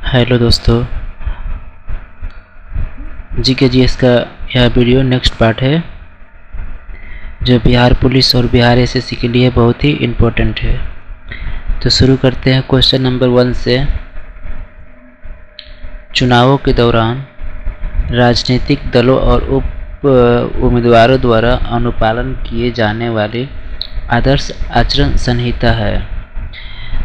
Hello दोस्तों, GK का यह वीडियो नेक्स्ट पार्ट है जो बिहार पुलिस और बिहार एसएससी के लिए बहुत ही इम्पोर्टेंट है। तो शुरू करते हैं क्वेश्चन नंबर 1 से। चुनावों के दौरान राजनीतिक दलों और उम्मीदवारों द्वारा अनुपालन किए जाने वाली आदर्श आचरण संहिता है।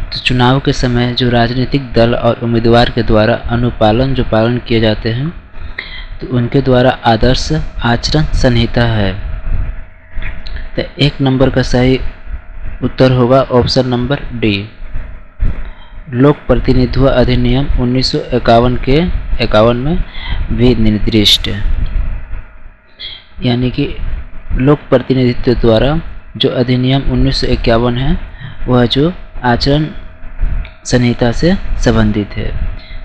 तो चुनाव के समय जो राजनीतिक दल और उम्मीदवार के द्वारा अनुपालन जो पालन किए जाते हैं तो उनके द्वारा आदर्श आचरण संहिता है। तो 1 नंबर का सही उत्तर होगा ऑप्शन नंबर डी, लोक प्रतिनिधित्व अधिनियम 1951 के 51 में विनिर्दिष्ट, यानी कि लोक प्रतिनिधित्व द्वारा जो अधिनियम 1951 है वह जो आचरण संहिता से संबंधित है,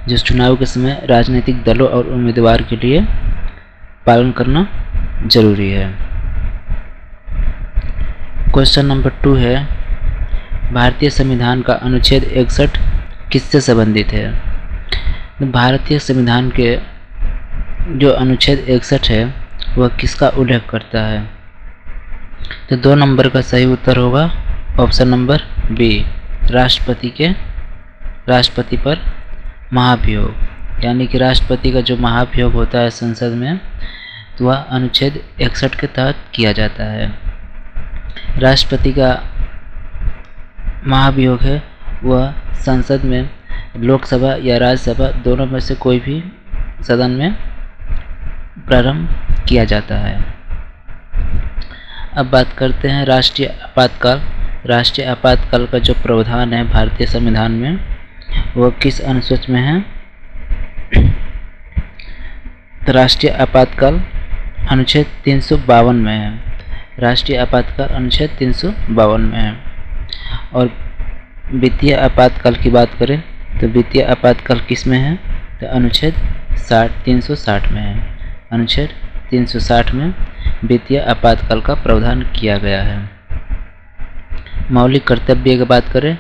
जो चुनाव के समय राजनीतिक दलों और उम्मीदवार के लिए पालन करना जरूरी है। क्वेश्चन नंबर 2 है, भारतीय संविधान का अनुच्छेद 61 किससे संबंधित है? तो भारतीय संविधान के जो अनुच्छेद 61 है वह किसका उल्लेख करता है? तो 2 नंबर का सही उत्तर होगा ऑप्शन नंबर बी, राष्ट्रपति पर महाभियोग, यानी कि राष्ट्रपति का जो महाभियोग होता है संसद में तो वह अनुच्छेद 61 के तहत किया जाता है। राष्ट्रपति का महाभियोग है वह संसद में लोकसभा या राज्यसभा दोनों में से कोई भी सदन में प्रारंभ किया जाता है। अब बात करते हैं राष्ट्रीय आपातकाल। राष्ट्रीय आपातकाल का जो प्रावधान है भारतीय संविधान में वह किस अनुसूची में है? तो राष्ट्रीय आपातकाल अनुच्छेद 352 में है। राष्ट्रीय आपातकाल अनुच्छेद 352 में है। और वित्तीय आपातकाल की बात करें तो वित्तीय आपातकाल किस में है? तो अनुच्छेद 360 में है। अनुच्छेद 360 में वित्तीय आपातकाल का प्रावधान किया गया है। मौलिक कर्तव्य की बात करें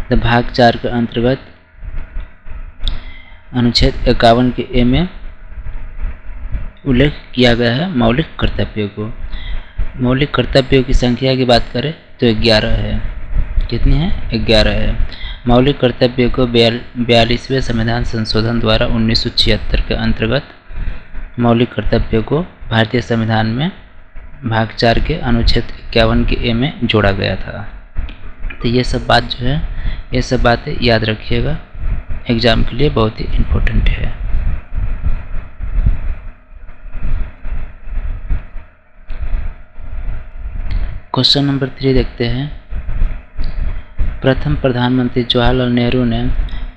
तो भाग 4 के अंतर्गत अनुच्छेद 51 के ए में उल्लेख किया गया है मौलिक कर्तव्यों को। मौलिक कर्तव्यों की संख्या की बात करें तो 11 है। कितनी है? 11 है। मौलिक कर्तव्यों को 42वें संविधान संशोधन द्वारा 1976 के अंतर्गत मौलिक कर्तव्यों को भारतीय संविधान में भाग 4 के अनुच्छेद 51 के ए में जोड़ा गया था। तो ये सब बात जो है ये सब बातें याद रखिएगा, एग्जाम के लिए बहुत ही इम्पोर्टेंट है। क्वेश्चन नंबर 3 देखते हैं। प्रथम प्रधानमंत्री जवाहरलाल नेहरू ने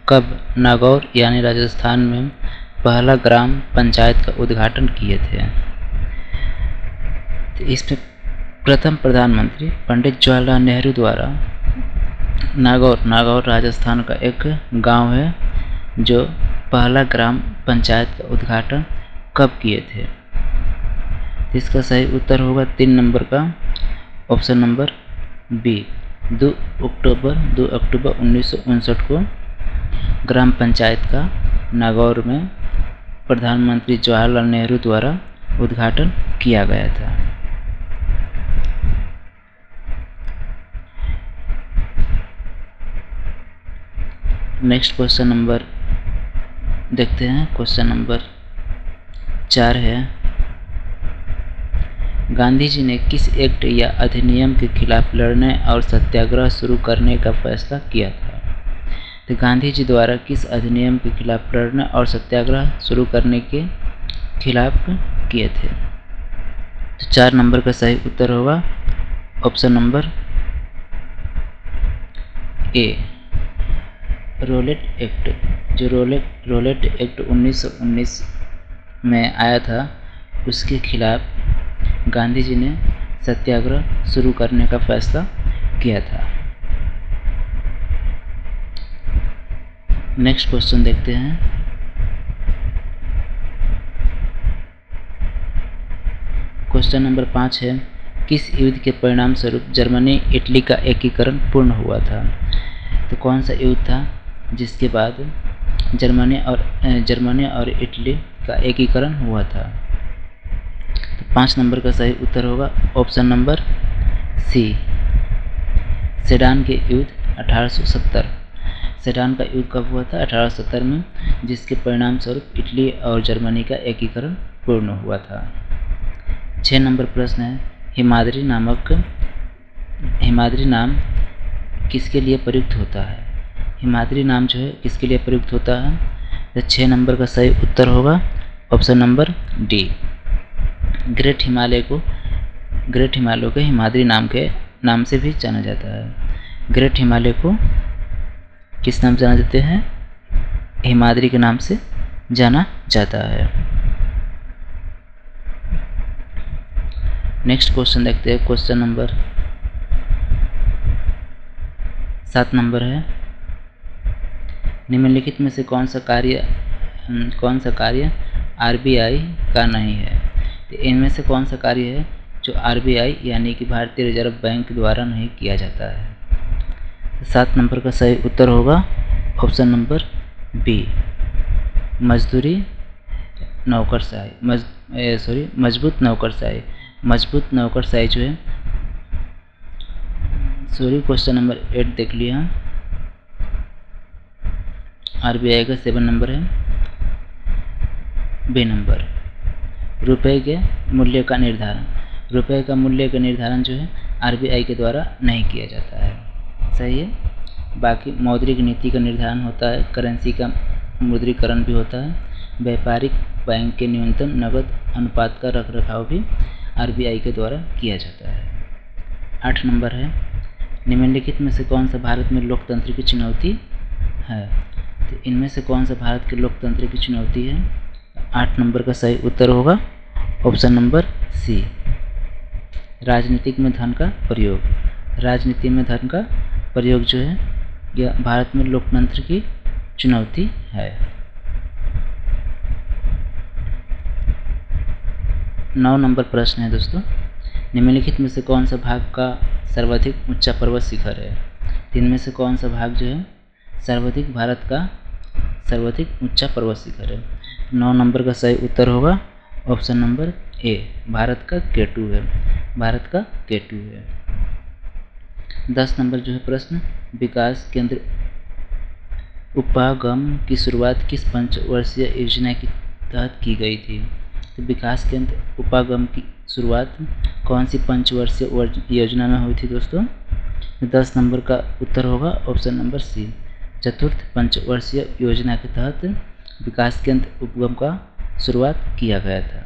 कब नागौर यानी राजस्थान में पहला ग्राम पंचायत का उद्घाटन किए थे? तो इसमें प्रथम प्रधानमंत्री पंडित जवाहरलाल नेहरू द्वारा नागौर राजस्थान का एक गांव है जो पहला ग्राम पंचायत का उद्घाटन कब किए थे? इसका सही उत्तर होगा 3 नंबर का ऑप्शन नंबर बी, 2 अक्टूबर 1959 को ग्राम पंचायत का नागौर में प्रधानमंत्री जवाहरलाल नेहरू द्वारा उद्घाटन किया गया था। नेक्स्ट क्वेश्चन नंबर देखते हैं। क्वेश्चन नंबर 4 है, गांधी जी ने किस एक्ट या अधिनियम के खिलाफ लड़ने और सत्याग्रह शुरू करने का फैसला किया था? तो गांधी जी द्वारा किस अधिनियम के खिलाफ लड़ने और सत्याग्रह शुरू करने के खिलाफ किए थे? तो 4 नंबर का सही उत्तर होगा option number A, Rowlatt Act. जो रोलेट एक्ट 1919 में आया था उसके खिलाफ गांधी जी ने सत्याग्रह शुरू करने का फैसला किया था। नेक्स्ट क्वेश्चन देखते हैं। क्वेश्चन नंबर 5 है, किस युद्ध के परिणाम स्वरूप जर्मनी इटली का एकीकरण पूर्ण हुआ था? तो कौन सा युद्ध था जिसके बाद जर्मनी और इटली का एकीकरण हुआ था? तो 5 नंबर का सही उत्तर होगा ऑप्शन नंबर सी, सेडान के युद्ध 1870। सेडान का युद्ध कब हुआ था? 1870 में, जिसके परिणाम स्वरूप इटली और जर्मनी का एकीकरण पूर्ण हुआ था। 6 नंबर प्रश्न है, हिमाद्री नाम किसके लिए प्रयुक्त होता है? हिमाद्री नाम जो है किसके लिए प्रयुक्त होता है? तो 6 नंबर का सही उत्तर होगा option number D, great Himalaya को हिमाद्री नाम से भी जाना जाता है। ग्रेट हिमालय को किस नाम से जाना जाते हैं? हिमाद्री के नाम से जाना जाता है। नेक्स्ट क्वेश्चन देखते हैं। क्वेश्चन नंबर 7 नंबर है, निम्नलिखित में से कौन सा कार्य आरबीआई का नहीं है? तो इनमें से कौन सा कार्य है जो आरबीआई यानी कि भारतीय रिजर्व बैंक द्वारा नहीं किया जाता है? तो 7 नंबर का सही उत्तर होगा ऑप्शन नंबर बी, मजबूत नौकरशाही जो है, क्वेश्चन नंबर 8 देख लिया। आरबीआई का 7 नंबर है बी नंबर, रुपए के मूल्य का निर्धारण जो है आरबीआई के द्वारा नहीं किया जाता है। सही है। बाकी मौद्रिक नीति का निर्धारण होता है, करेंसी का मुद्रीकरण भी होता है, व्यापारिक बैंक के न्यूनतम नकद अनुपात का रखरखाव भी आरबीआई के द्वारा किया जाता है। 8 नंबर है, निम्नलिखित में से कौन सा भारत में लोकतंत्र की चुनौती है? तो इनमें से कौन सा भारत के लोकतंत्र की चुनौती है? 8 नंबर का सही उत्तर होगा ऑप्शन नंबर सी, राजनीति में धन का प्रयोग जो है यह भारत में लोकतंत्र की चुनौती है। 9 नंबर प्रश्न है दोस्तों, निम्नलिखित में से कौन सा भाग का सर्वाधिक ऊंचा पर्वत शिखर है? इनमें से कौन सा भाग जो है भारत का सर्वाधिक ऊंचा पर्वत शिखर है? 9 नंबर का सही उत्तर होगा ऑप्शन नंबर ए, भारत का केटू है। 10 नंबर जो है प्रश्न, विकास केंद्र उपागम की शुरुआत किस पंचवर्षीय योजना के तहत की गई थी? तो विकास केंद्र उपागम की शुरुआत कौन सी पंचवर्षीय योजना में हुई थी दोस्तों? 10 नंबर का उत्तर होगा ऑप्शन नंबर सी, चतुर्थ पंचवर्षीय योजना के तहत विकास केंद्र उपगम का शुरुआत किया गया था।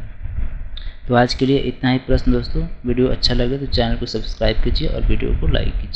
तो आज के लिए इतना ही प्रश्न दोस्तों। वीडियो अच्छा लगे तो चैनल को सब्सक्राइब कीजिए और वीडियो को लाइक कीजिए।